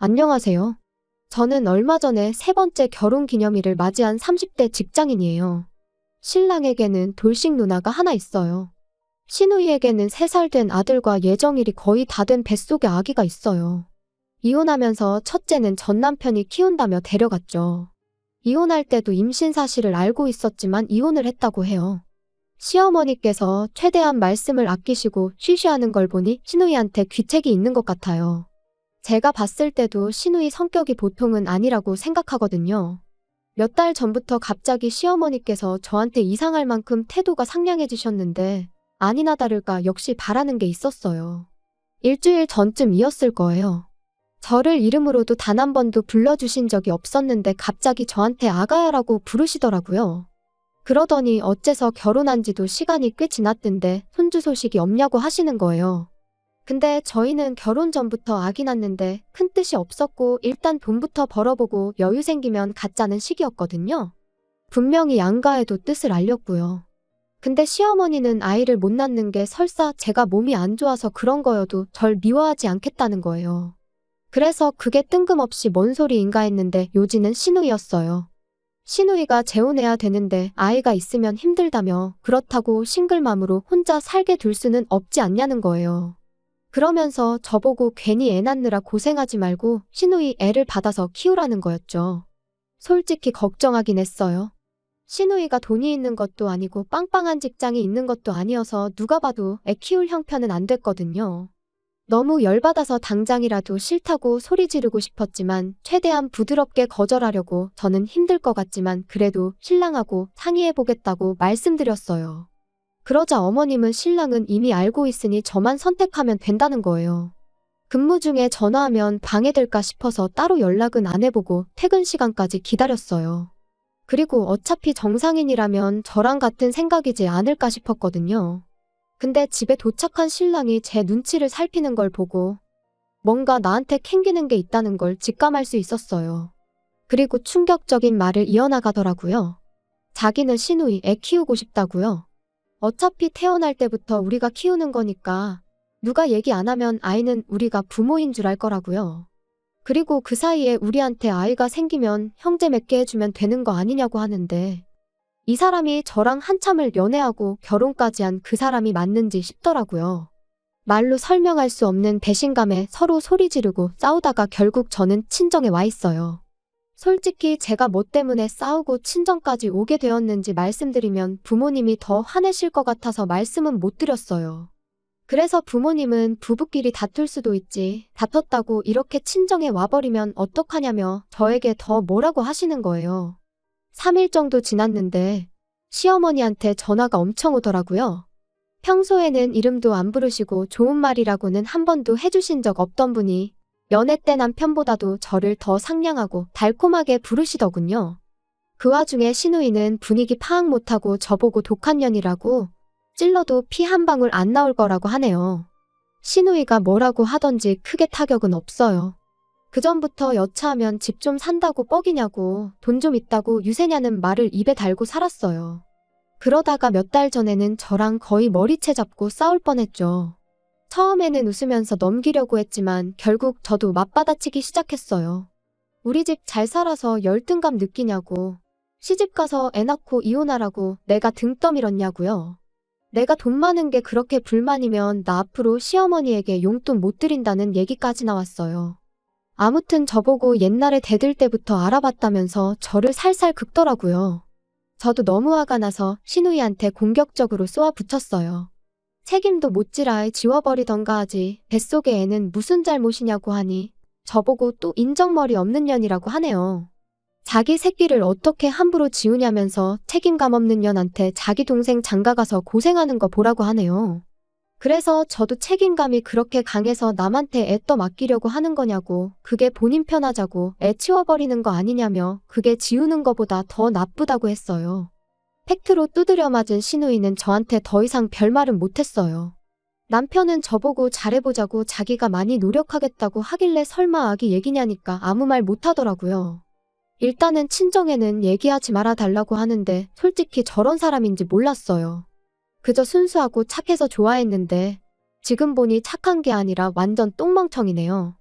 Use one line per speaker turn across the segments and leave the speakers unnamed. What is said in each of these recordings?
안녕하세요. 저는 얼마 전에 세 번째 결혼 기념일을 맞이한 30대 직장인이에요. 신랑에게는 돌싱 누나가 하나 있어요. 시누이에게는 3살 된 아들과 예정일이 거의 다 된 뱃속에 아기가 있어요. 이혼하면서 첫째는 전 남편이 키운다며 데려갔죠. 이혼할 때도 임신 사실을 알고 있었지만 이혼을 했다고 해요. 시어머니께서 최대한 말씀을 아끼시고 쉬쉬하는 걸 보니 시누이한테 귀책이 있는 것 같아요. 제가 봤을 때도 시누이 성격이 보통은 아니라고 생각하거든요. 몇 달 전부터 갑자기 시어머니께서 저한테 이상할 만큼 태도가 상냥해지셨는데 아니나 다를까 역시 바라는 게 있었어요. 일주일 전쯤이었을 거예요. 저를 이름으로도 단 한 번도 불러주신 적이 없었는데 갑자기 저한테 아가야라고 부르시더라고요. 그러더니 어째서 결혼한 지도 시간이 꽤 지났던데 손주 소식이 없냐고 하시는 거예요. 근데 저희는 결혼 전부터 아기 낳는데 큰 뜻이 없었고 일단 돈부터 벌어보고 여유 생기면 갖자는 시기였거든요. 분명히 양가에도 뜻을 알렸고요. 근데 시어머니는 아이를 못 낳는 게 설사 제가 몸이 안 좋아서 그런 거여도 절 미워하지 않겠다는 거예요. 그래서 그게 뜬금없이 뭔 소리인가 했는데 요지는 시누이였어요. 시누이가 재혼해야 되는데 아이가 있으면 힘들다며 그렇다고 싱글맘으로 혼자 살게 둘 수는 없지 않냐는 거예요. 그러면서 저보고 괜히 애 낳느라 고생하지 말고 시누이 애를 받아서 키우라는 거였죠. 솔직히 걱정하긴 했어요. 시누이가 돈이 있는 것도 아니고 빵빵한 직장이 있는 것도 아니어서 누가 봐도 애 키울 형편은 안 됐거든요. 너무 열받아서 당장이라도 싫다고 소리 지르고 싶었지만 최대한 부드럽게 거절하려고 저는 힘들 것 같지만 그래도 신랑하고 상의해보겠다고 말씀드렸어요. 그러자 어머님은 신랑은 이미 알고 있으니 저만 선택하면 된다는 거예요. 근무 중에 전화하면 방해될까 싶어서 따로 연락은 안 해보고 퇴근 시간까지 기다렸어요. 그리고 어차피 정상인이라면 저랑 같은 생각이지 않을까 싶었거든요. 근데 집에 도착한 신랑이 제 눈치를 살피는 걸 보고 뭔가 나한테 캥기는 게 있다는 걸 직감할 수 있었어요. 그리고 충격적인 말을 이어나가더라고요. 자기는 시누이 애 키우고 싶다고요. 어차피 태어날 때부터 우리가 키우는 거니까 누가 얘기 안 하면 아이는 우리가 부모인 줄 알 거라고요. 그리고 그 사이에 우리한테 아이가 생기면 형제 맺게 해주면 되는 거 아니냐고 하는데 이 사람이 저랑 한참을 연애하고 결혼까지 한 그 사람이 맞는지 싶더라고요. 말로 설명할 수 없는 배신감에 서로 소리 지르고 싸우다가 결국 저는 친정에 와 있어요. 솔직히 제가 뭐 때문에 싸우고 친정까지 오게 되었는지 말씀드리면 부모님이 더 화내실 것 같아서 말씀은 못 드렸어요. 그래서 부모님은 부부끼리 다툴 수도 있지, 다퉜다고 이렇게 친정에 와버리면 어떡하냐며 저에게 더 뭐라고 하시는 거예요. 3일 정도 지났는데 시어머니한테 전화가 엄청 오더라고요. 평소에는 이름도 안 부르시고 좋은 말이라고는 한 번도 해주신 적 없던 분이 연애 때 남편보다도 저를 더 상냥하고 달콤하게 부르시더군요. 그 와중에 시누이는 분위기 파악 못하고 저보고 독한 년이라고 찔러도 피 한 방울 안 나올 거라고 하네요. 시누이가 뭐라고 하던지 크게 타격은 없어요. 그전부터 여차하면 집 좀 산다고 뻑이냐고 돈 좀 있다고 유세냐는 말을 입에 달고 살았어요. 그러다가 몇 달 전에는 저랑 거의 머리채 잡고 싸울 뻔했죠. 처음에는 웃으면서 넘기려고 했지만 결국 저도 맞받아치기 시작했어요. 우리 집 잘 살아서 열등감 느끼냐고, 시집 가서 애 낳고 이혼하라고 내가 등 떠밀었냐고요. 내가 돈 많은 게 그렇게 불만이면 나 앞으로 시어머니에게 용돈 못 드린다는 얘기까지 나왔어요. 아무튼 저보고 옛날에 대들 때부터 알아봤다면서 저를 살살 긁더라고요. 저도 너무 화가 나서 시누이한테 공격적으로 쏘아붙였어요. 책임도 못지라 지워버리던가 하지 뱃속의 애는 무슨 잘못이냐고 하니 저보고 또 인정머리 없는 년이라고 하네요. 자기 새끼를 어떻게 함부로 지우냐면서 책임감 없는 년한테 자기 동생 장가가서 고생하는 거 보라고 하네요. 그래서 저도 책임감이 그렇게 강해서 남한테 애 떠맡기려고 하는 거냐고, 그게 본인 편하자고 애 치워버리는 거 아니냐며 그게 지우는 거보다 더 나쁘다고 했어요. 팩트로 두드려 맞은 시누이는 저한테 더 이상 별말은 못했어요. 남편은 저보고 잘해보자고 자기가 많이 노력하겠다고 하길래 설마 아기 얘기냐니까 아무 말 못하더라고요. 일단은 친정에는 얘기하지 말아달라고 하는데 솔직히 저런 사람인지 몰랐어요. 그저 순수하고 착해서 좋아했는데 지금 보니 착한 게 아니라 완전 똥멍청이네요.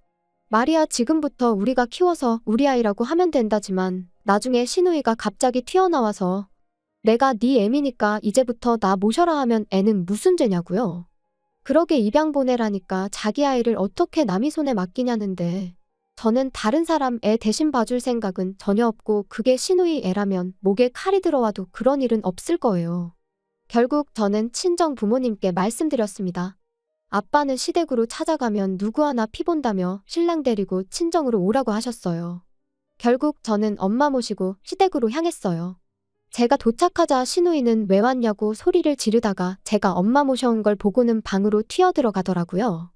말이야 지금부터 우리가 키워서 우리 아이라고 하면 된다지만 나중에 시누이가 갑자기 튀어나와서 내가 네 애미니까 이제부터 나 모셔라 하면 애는 무슨 죄냐고요. 그러게 입양 보내라니까 자기 아이를 어떻게 남의 손에 맡기냐는데 저는 다른 사람 애 대신 봐줄 생각은 전혀 없고 그게 시누이 애라면 목에 칼이 들어와도 그런 일은 없을 거예요. 결국 저는 친정 부모님께 말씀드렸습니다. 아빠는 시댁으로 찾아가면 누구 하나 피본다며 신랑 데리고 친정으로 오라고 하셨어요. 결국 저는 엄마 모시고 시댁으로 향했어요. 제가 도착하자 시누이는 왜 왔냐고 소리를 지르다가 제가 엄마 모셔온 걸 보고는 방으로 튀어들어가더라고요.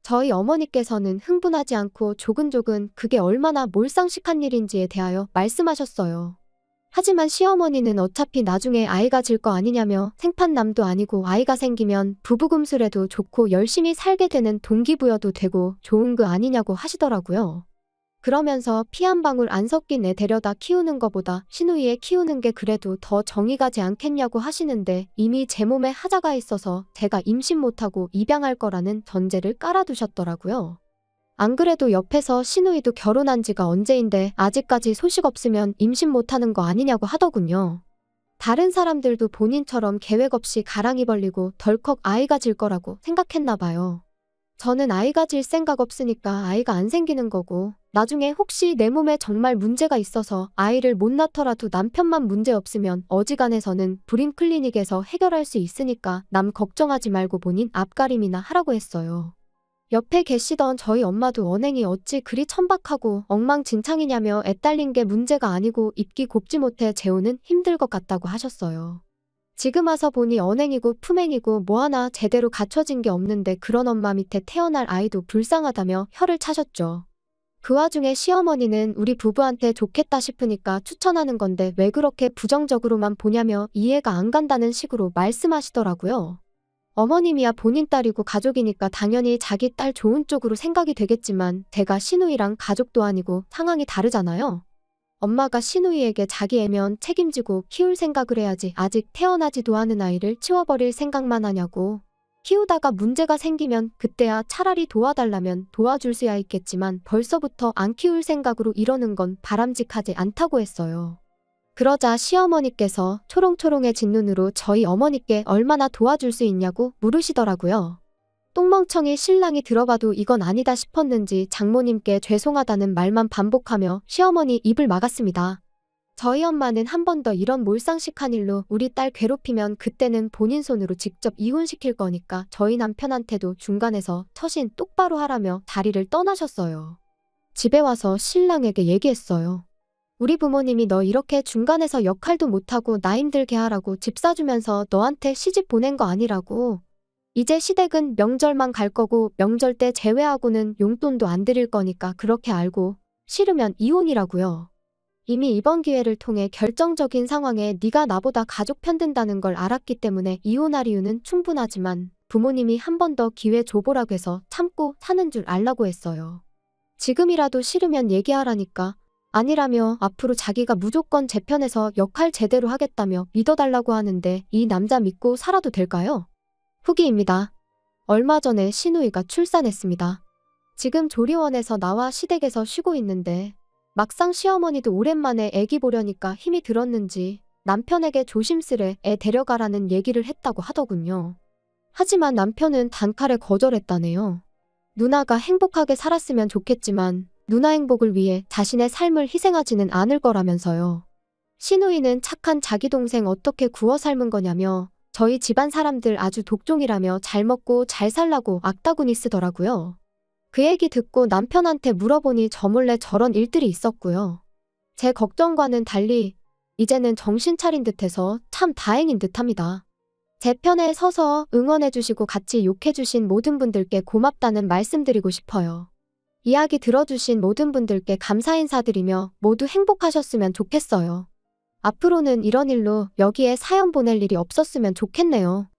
저희 어머니께서는 흥분하지 않고 조근조근 그게 얼마나 몰상식한 일인지에 대하여 말씀하셨어요. 하지만 시어머니는 어차피 나중에 아이가 질 거 아니냐며 생판남도 아니고 아이가 생기면 부부금술해도 좋고 열심히 살게 되는 동기부여도 되고 좋은 거 아니냐고 하시더라고요. 그러면서 피 한 방울 안 섞인 애 데려다 키우는 거보다 시누이 애 키우는 게 그래도 더 정이 가지 않겠냐고 하시는데 이미 제 몸에 하자가 있어서 제가 임신 못하고 입양할 거라는 전제를 깔아두셨더라고요. 안 그래도 옆에서 시누이도 결혼한 지가 언제인데 아직까지 소식 없으면 임신 못하는 거 아니냐고 하더군요. 다른 사람들도 본인처럼 계획 없이 가랑이 벌리고 덜컥 아이가 질 거라고 생각했나 봐요. 저는 아이가 질 생각 없으니까 아이가 안 생기는 거고 나중에 혹시 내 몸에 정말 문제가 있어서 아이를 못 낳더라도 남편만 문제 없으면 어지간해서는 불임 클리닉에서 해결할 수 있으니까 남 걱정하지 말고 본인 앞가림이나 하라고 했어요. 옆에 계시던 저희 엄마도 언행이 어찌 그리 천박하고 엉망진창이냐며 애 딸린 게 문제가 아니고 입기 곱지 못해 재우는 힘들 것 같다고 하셨어요. 지금 와서 보니 언행이고 품행이고 뭐 하나 제대로 갖춰진 게 없는데 그런 엄마 밑에 태어날 아이도 불쌍하다며 혀를 차셨죠. 그 와중에 시어머니는 우리 부부한테 좋겠다 싶으니까 추천하는 건데 왜 그렇게 부정적으로만 보냐며 이해가 안 간다는 식으로 말씀하시더라고요. 어머님이야 본인 딸이고 가족이니까 당연히 자기 딸 좋은 쪽으로 생각이 되겠지만 제가 시누이랑 가족도 아니고 상황이 다르잖아요. 엄마가 시누이에게 자기 애면 책임지고 키울 생각을 해야지 아직 태어나지도 않은 아이를 치워버릴 생각만 하냐고. 키우다가 문제가 생기면 그때야 차라리 도와달라면 도와줄 수야 있겠지만 벌써부터 안 키울 생각으로 이러는 건 바람직하지 않다고 했어요. 그러자 시어머니께서 초롱초롱해진 눈으로 저희 어머니께 얼마나 도와줄 수 있냐고 물으시더라고요. 똥멍청이 신랑이 들어봐도 이건 아니다 싶었는지 장모님께 죄송하다는 말만 반복하며 시어머니 입을 막았습니다. 저희 엄마는 한 번 더 이런 몰상식한 일로 우리 딸 괴롭히면 그때는 본인 손으로 직접 이혼시킬 거니까 저희 남편한테도 중간에서 처신 똑바로 하라며 자리를 떠나셨어요. 집에 와서 신랑에게 얘기했어요. 우리 부모님이 너 이렇게 중간에서 역할도 못하고 나 힘들게 하라고 집 사주면서 너한테 시집 보낸 거 아니라고. 이제 시댁은 명절만 갈 거고 명절 때 제외하고는 용돈도 안 드릴 거니까 그렇게 알고 싫으면 이혼이라고요. 이미 이번 기회를 통해 결정적인 상황에 네가 나보다 가족 편든다는 걸 알았기 때문에 이혼할 이유는 충분하지만 부모님이 한 번 더 기회 줘보라고 해서 참고 사는 줄 알라고 했어요. 지금이라도 싫으면 얘기하라니까. 아니라며 앞으로 자기가 무조건 제 편에서 역할 제대로 하겠다며 믿어달라고 하는데 이 남자 믿고 살아도 될까요? 후기입니다. 얼마 전에 시누이가 출산했습니다. 지금 조리원에서 나와 시댁에서 쉬고 있는데 막상 시어머니도 오랜만에 애기 보려니까 힘이 들었는지 남편에게 조심스레 애 데려가라는 얘기를 했다고 하더군요. 하지만 남편은 단칼에 거절했다네요. 누나가 행복하게 살았으면 좋겠지만 누나 행복을 위해 자신의 삶을 희생하지는 않을 거라면서요. 시누이는 착한 자기 동생 어떻게 구워 삶은 거냐며 저희 집안 사람들 아주 독종이라며 잘 먹고 잘 살라고 악다구니 쓰더라고요. 그 얘기 듣고 남편한테 물어보니 저 몰래 저런 일들이 있었고요. 제 걱정과는 달리 이제는 정신 차린 듯해서 참 다행인 듯합니다. 제 편에 서서 응원해주시고 같이 욕해주신 모든 분들께 고맙다는 말씀드리고 싶어요. 이야기 들어주신 모든 분들께 감사 인사드리며 모두 행복하셨으면 좋겠어요. 앞으로는 이런 일로 여기에 사연 보낼 일이 없었으면 좋겠네요.